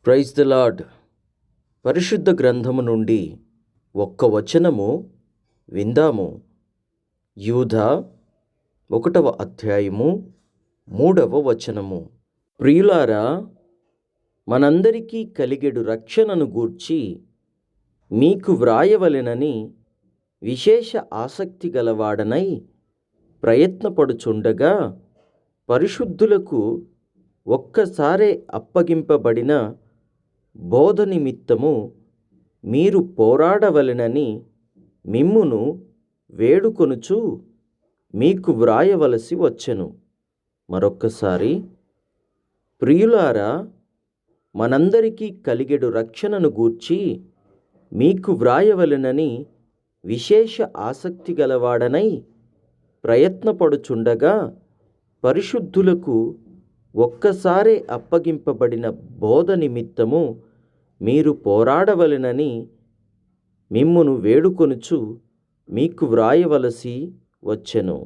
Praise the lord. పరిశుద్ధ గ్రంథము నుండి ఒక్క వచనము విందాము. యూదా 1వ అధ్యాయము 3వ వచనము. ప్రియులారా, మనందరికీ కలిగెడు రక్షణను గూర్చి మీకు వ్రాయవలెనని విశేష ఆసక్తి గలవాడనై ప్రయత్నపడుచుండగా, పరిశుద్ధులకు ఒక్కసారే అప్పగింపబడిన బోధ నిమిత్తము మీరు పోరాడవలెనని మిమ్మును వేడుకొనుచు మీకు వ్రాయవలసి వచ్చెను. మరొక్కసారి, ప్రియులారా, మనందరికీ కలిగెడు రక్షణను గూర్చి మీకు వ్రాయవలెనని విశేష ఆసక్తి గలవాడనై ప్రయత్నపడుచుండగా, పరిశుద్ధులకు ఒక్కసారే అప్పగింపబడిన బోధ నిమిత్తము మీరు పోరాడవలెనని మిమ్మును వేడుకొనుచు మీకు వ్రాయవలసి వచ్చెను.